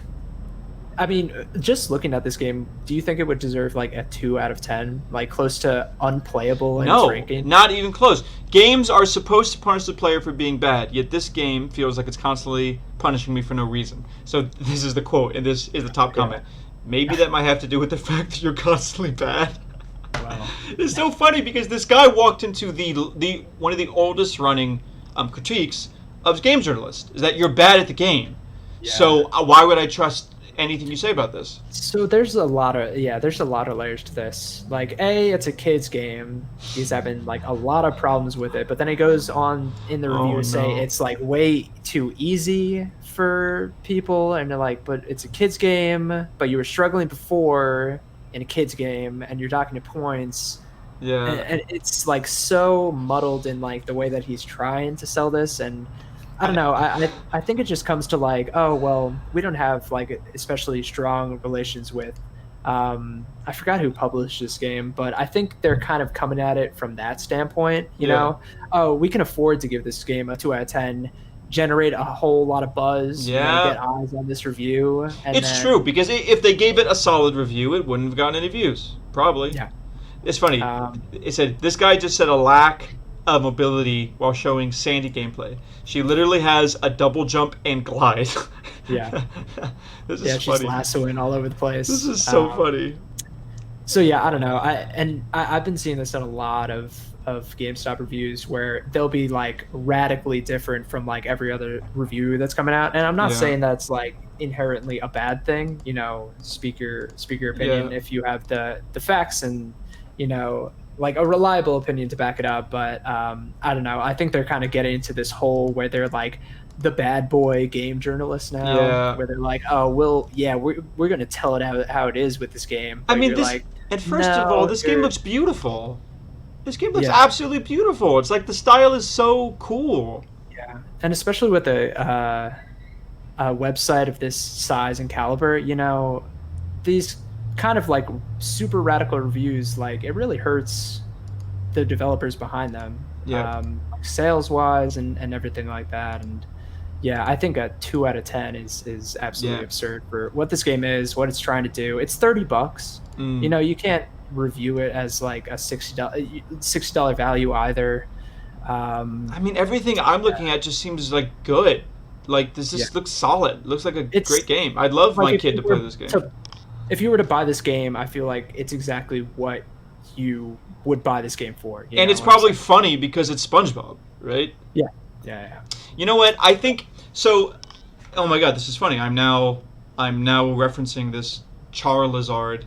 I mean, just looking at this game, do you think it would deserve like a 2 out of 10, like close to unplayable in its ranking? Not even close. Games are supposed to punish the player for being bad, yet this game feels like it's constantly punishing me for no reason. So this is the quote, and this is the top comment. Maybe that might have to do with the fact that you're constantly bad. Wow. It's so funny because this guy walked into the one of the oldest running critiques of game journalists, is that you're bad at the game. Yeah. So why would I trust anything you say about this. So there's a lot of layers to this. Like, it's a kid's game. He's having like a lot of problems with it, but then he goes on in the review to say it's like way too easy for people, and they're like, but it's a kid's game, but you were struggling before in a kid's game, and you're docking your points. Yeah. And it's like so muddled in like the way that he's trying to sell this, and I don't know. I think it just comes to like, oh well, we don't have like especially strong relations with. I forgot who published this game, but I think they're kind of coming at it from that standpoint. You know, oh, we can afford to give this game a 2 out of 10, generate a whole lot of buzz. Yeah, get eyes on this review. And it's true, because if they gave it a solid review, it wouldn't have gotten any views. Probably. Yeah. It's funny. It said this guy just said a lack of mobility while showing Sandy gameplay. She literally has a double jump and glide. Yeah. This is she's funny. lassoing all over the place. This is so funny. So yeah, I don't know. I've been seeing this in a lot of GameStop reviews where they'll be like radically different from like every other review that's coming out. And I'm not saying that's like inherently a bad thing. You know, speak your opinion if you have the facts and, you know, like a reliable opinion to back it up. But I don't know. I think they're kind of getting into this hole where they're like the bad boy game journalists now, where they're like, oh, we're going to tell it how it is with this game. But I mean, first of all, this game looks beautiful. This game looks absolutely beautiful. It's like the style is so cool. Yeah, and especially with a website of this size and caliber, you know, these kind of like super radical reviews, like it really hurts the developers behind them, sales wise and everything like that. And yeah, I think a 2 out of 10 is absolutely absurd for what this game is, what it's trying to do. It's $30. You know, you can't review it as like a $60 value either. I mean, everything I'm looking at just seems like good. Like this just looks solid. Looks like a great game. I'd love like my kid to play this game. If you were to buy this game, I feel like it's exactly what you would buy this game for. And it's probably funny because it's SpongeBob, right? Yeah. You know what? I think so. Oh my God, this is funny. I'm now referencing this Charizard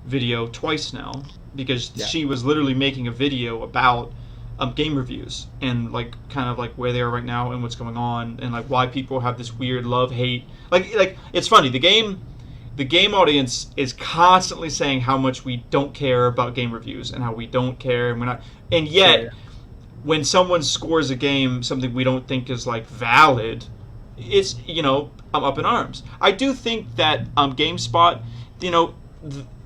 video twice now because she was literally making a video about game reviews and like kind of like where they are right now and what's going on and like why people have this weird love-hate. Like it's funny. The game audience is constantly saying how much we don't care about game reviews and how we don't care and we're not. And yet, when someone scores a game, something we don't think is like valid, it's, you know, I'm up in arms. I do think that GameSpot, you know,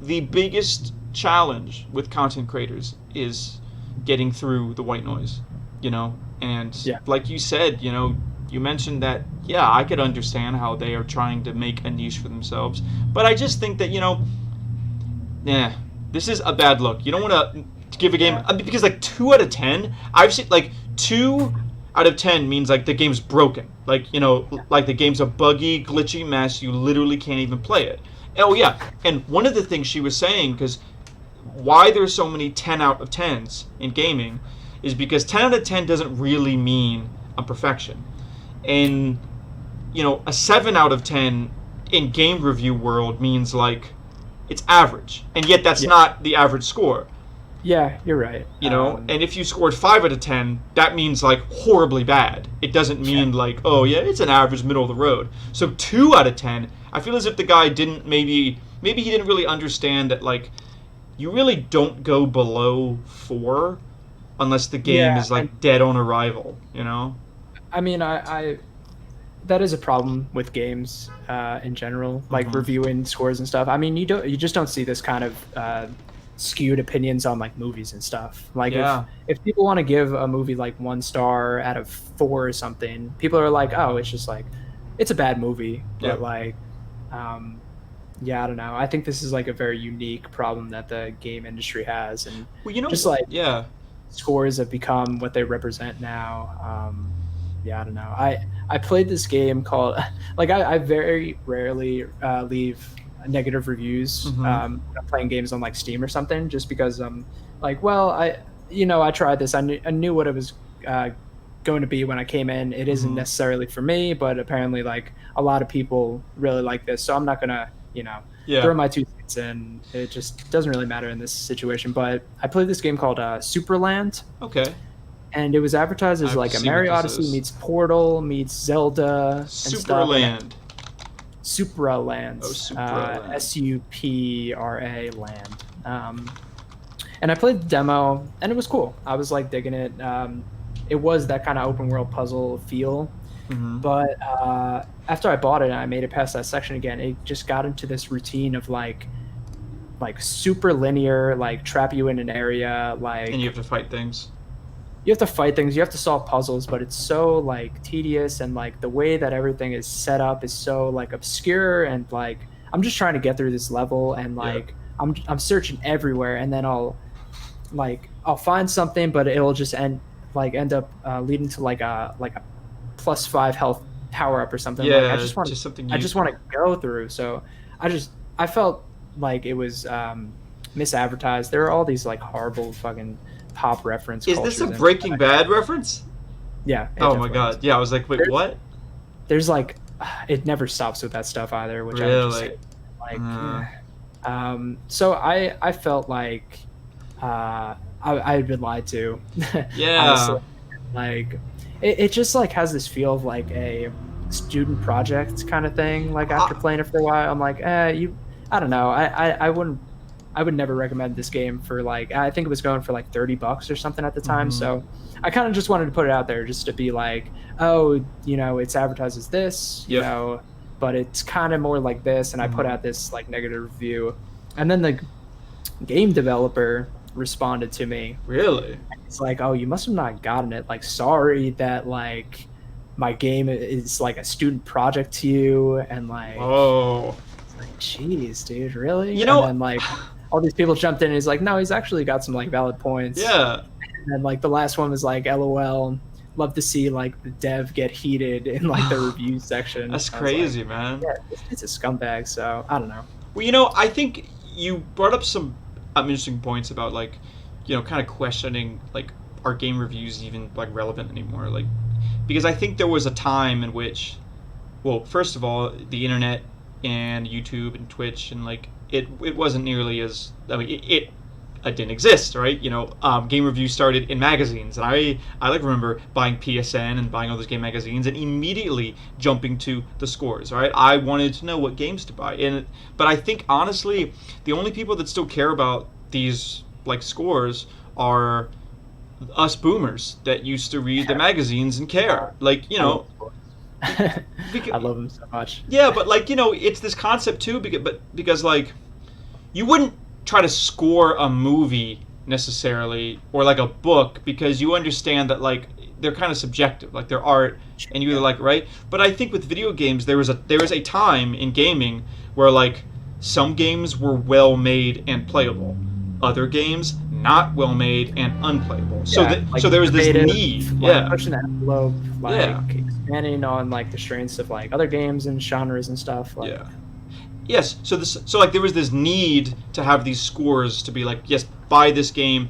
the biggest challenge with content creators is getting through the white noise, you know, and like you said, you know, you mentioned that, I could understand how they are trying to make a niche for themselves, but I just think that, you know, this is a bad look. You don't want to give a game, because like 2 out of 10, I've seen like 2 out of 10 means like the game's broken. Like, you know, like the game's a buggy, glitchy mess. You literally can't even play it. Oh yeah, and one of the things she was saying, because why there's so many 10 out of 10s in gaming, is because 10 out of 10 doesn't really mean a perfection. And, you know, a 7 out of 10 in game review world means like it's average, and yet that's not the average score. Yeah, you're right. You know, and if you scored 5 out of 10, that means like horribly bad. It doesn't mean like, oh yeah, it's an average, middle of the road. So 2 out of 10, I feel as if the guy didn't maybe he didn't really understand that like you really don't go below 4 unless the game is like dead on arrival. You know. I mean, I that is a problem with games in general, like reviewing scores and stuff. I mean, you just don't see this kind of skewed opinions on like movies and stuff. Like if people want to give a movie like 1 star out of 4 or something, people are like, oh, it's just like it's a bad movie. But like I don't know. I think this is like a very unique problem that the game industry has, and just like scores have become what they represent now. I don't know. I played this game called like I very rarely leave negative reviews playing games on like Steam or something, just because like, well, I tried this. I knew what it was going to be when I came in. It isn't necessarily for me, but apparently like a lot of people really like this. So I'm not gonna, throw my 2 cents in. It just doesn't really matter in this situation. But I played this game called Superland. Okay. And it was advertised as like a Mario Odyssey meets Portal meets Zelda and Superland. Supraland. Oh, Supraland. Supra land. And I played the demo, and it was cool. I was like digging it. It was that kind of open world puzzle feel. But after I bought it and I made it past that section again, it just got into this routine of like super linear, like trap you in an area, like, and you have to fight things. You have to fight things, you have to solve puzzles, but it's so like tedious, and like the way that everything is set up is so like obscure, and like I'm just trying to get through this level, and like I'm searching everywhere, and then I'll find something, but it'll just end up leading to like a +5 health power up or something. Yeah, like, I just want to go through. So I felt like it was misadvertised. There are all these like horrible fucking pop reference. Is this a Breaking Bad reference? Yeah. Oh my god. Yeah, I was like, wait, what? There's like, it never stops with that stuff either, which really? So I felt like I had been lied to. Yeah. Honestly. Like it just like has this feel of like a student project kind of thing. Like after playing it for a while, I'm like, I don't know. I would never recommend this game for like, I think it was going for like $30 or something at the time. So I kind of just wanted to put it out there just to be like, oh, it's advertised as this, but it's kind of more like this. And I put out this like negative review, and then the game developer responded to me. Really? It's like, oh, you must have not gotten it. Like, sorry that like my game is like a student project to you. And like, oh, like, jeez, dude, really? And then like all these people jumped in, and he's like, no, he's actually got some like valid points. Yeah. And then like the last one was like, LOL, love to see like the dev get heated in like the review section. That's crazy, man. Yeah, it's a scumbag. So I don't know. Well, I think you brought up some interesting points about like, kind of questioning like, are game reviews even like relevant anymore? Like, because I think there was a time in which, well, first of all, the internet and YouTube and Twitch and like it wasn't nearly as, it didn't exist, right? Game reviews started in magazines, and I like remember buying PSN and buying all those game magazines and immediately jumping to the scores, right? I wanted to know what games to buy, but I think honestly the only people that still care about these like scores are us boomers that used to read the magazines and care, like I love them so much. Yeah, but like it's this concept too, because like you wouldn't try to score a movie necessarily or like a book, because you understand that like they're kind of subjective, like they're art, and you either like, right? But I think with video games there was a time in gaming where like some games were well made and playable, other games not well made and unplayable. So there was this need, pushing the envelope, expanding on like the strengths of like other games and genres and stuff. Like, Yes, so there was this need to have these scores to be like, yes, buy this game,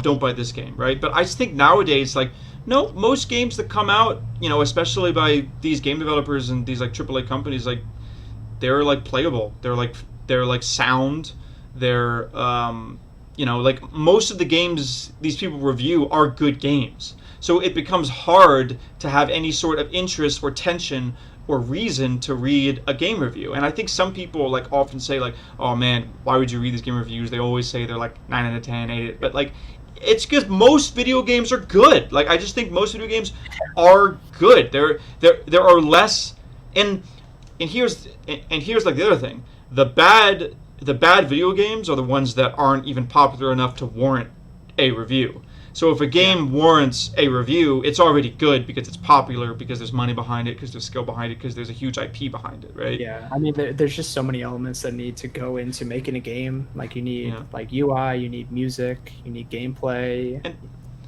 don't buy this game, right? But I just think nowadays, like, no, most games that come out, especially by these game developers and these like AAA companies, like, they're like playable, they're like sound, they're like most of the games these people review are good games. So it becomes hard to have any sort of interest or tension or reason to read a game review. And I think some people like often say like, oh man, why would you read these game reviews? They always say they're like 9 out of 10, 8, but like it's because most video games are good. Like I just think most video games are good. There are less, and here's like the other thing. The bad video games are the ones that aren't even popular enough to warrant a review. So if a game warrants a review, it's already good because it's popular, because there's money behind it, because there's skill behind it, because there's a huge IP behind it, right? Yeah, I mean, there's just so many elements that need to go into making a game. Like you need like UI, you need music, you need gameplay, and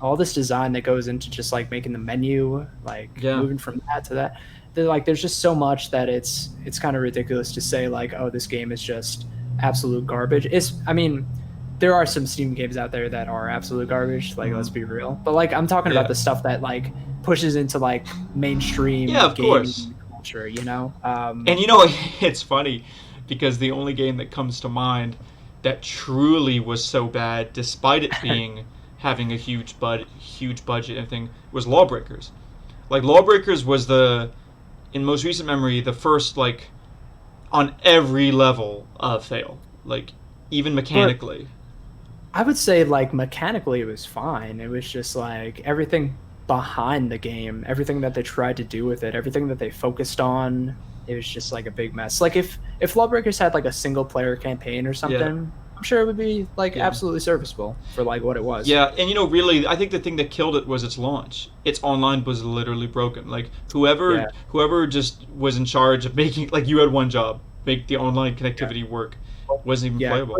all this design that goes into just like making the menu, like moving from that to that. There's just so much that it's kind of ridiculous to say like, oh, this game is just absolute garbage. There are some Steam games out there that are absolute garbage, like let's be real. But like I'm talking about the stuff that like pushes into like mainstream Yeah, of gaming course. culture, And it's funny because the only game that comes to mind that truly was so bad, despite it having a huge budget and everything, was Lawbreakers. Like, Lawbreakers was in most recent memory, the first, like, on every level of fail. Like, even mechanically. I would say, like, mechanically it was fine. It was just, like, everything behind the game, everything that they tried to do with it, everything that they focused on, it was just, like, a big mess. Like, if Lawbreakers had, like, a single-player campaign or something, I'm sure it would be, like, absolutely serviceable for, like, what it was. Yeah, and, really, I think the thing that killed it was its launch. Its online was literally broken. Like, whoever just was in charge of making, like, you had one job, make the online connectivity work, wasn't even playable.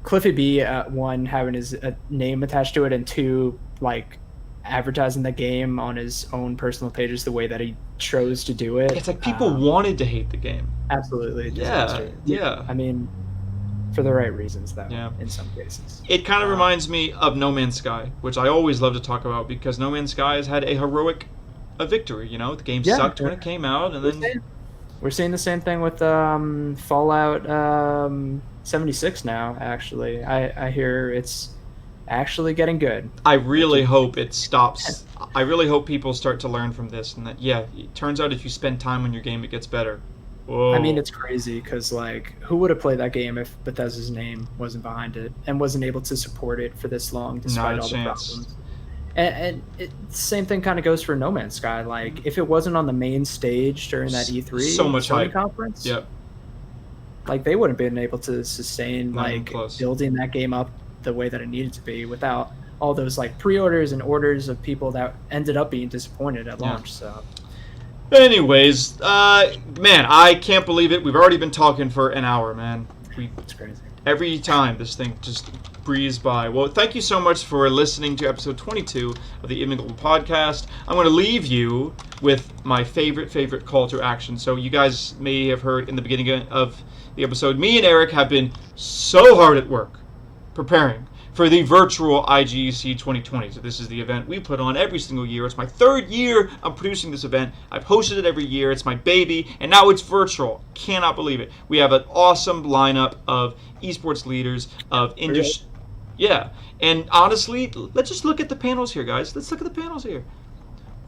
Cliffy B, one, having his name attached to it, and two, like, advertising the game on his own personal pages the way that he chose to do it. It's like people wanted to hate the game. Absolutely. Yeah. I mean, for the right reasons, though, Yeah. in some cases. It kind of reminds me of No Man's Sky, which I always love to talk about because No Man's Sky has had a heroic victory. The game sucked when it came out, and then we're seeing the same thing with Fallout 76 now. Actually, I hear it's actually getting good. I really hope it stops. I really hope people start to learn from this, and that it turns out if you spend time on your game, it gets better. Whoa. I mean, it's crazy because, like, who would have played that game if Bethesda's name wasn't behind it and wasn't able to support it for this long despite all the problems? And same thing kind of goes for No Man's Sky. Like, if it wasn't on the main stage during that E3 so much Sony hype. conference, Yep. like, they wouldn't have been able to sustain Not even like close. building that game up the way that it needed to be without all those like pre-orders and orders of people that ended up being disappointed at launch. So. Anyways, man, I can't believe it. We've already been talking for an hour, man. It's crazy. Every time this thing just breezed by. Well, thank you so much for listening to episode 22 of the Inven Global Podcast. I'm going to leave you with my favorite call to action. So you guys may have heard in the beginning of the episode, me and Eric have been so hard at work preparing for the virtual IGEC 2020. So this is the event we put on every single year. It's my third year I'm producing this event. I've hosted it every year. It's my baby, and now it's virtual. Cannot believe it. We have an awesome lineup of esports leaders, of industry. Yeah, and honestly, let's just look at the panels here, guys. Let's look at the panels here.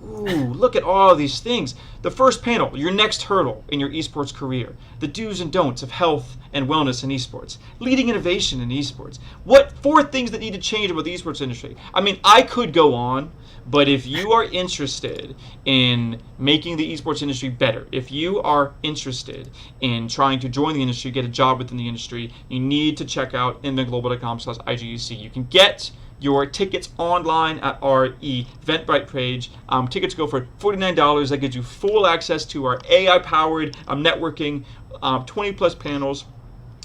Ooh, look at all these things. The first panel, your next hurdle in your esports career. The do's and don'ts of health and wellness in esports. Leading innovation in esports. What 4 things that need to change about the esports industry? I mean, I could go on, but if you are interested in making the esports industry better, if you are interested in trying to join the industry, get a job within the industry, you need to check out invenglobal.com/IGEC. You can get your tickets online at our Eventbrite page. Tickets go for $49. That gives you full access to our AI-powered networking, 20-plus panels.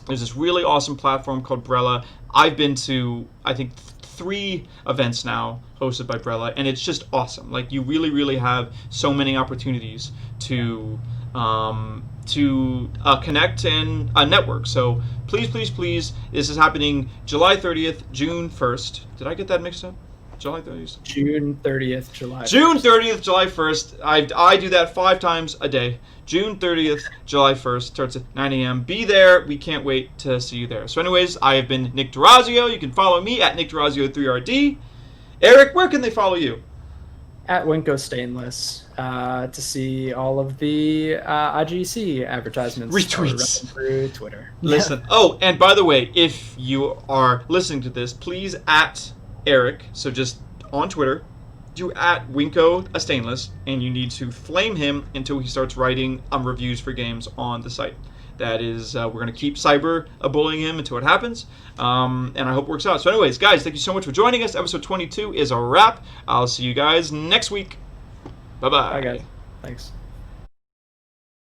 There's this really awesome platform called Brella. I've been to, I think, 3 events now hosted by Brella, and it's just awesome. Like, you really have so many opportunities to connect and network. So please, this is happening July 30th, June 1st. Did I get that mixed up? July 30th? June 30th, July 1st. June 30th, July 1st. I do that 5 times a day. June 30th, July 1st. Starts at 9 a.m. Be there. We can't wait to see you there. So anyways, I have been Nick D'Orazio. You can follow me at NickD'Orazio3RD. Eric, where can they follow you? At Winco Stainless to see all of the IGC advertisements. Retweets. Through Twitter. Listen. Oh, and by the way, if you are listening to this, please at Eric, so just on Twitter, do at Winco Stainless, and you need to flame him until he starts writing reviews for games on the site. That is, we're going to keep cyber bullying him until it happens, and I hope it works out. So anyways, guys, thank you so much for joining us. Episode 22 is a wrap. I'll see you guys next week. Bye-bye. Bye, guys. Thanks.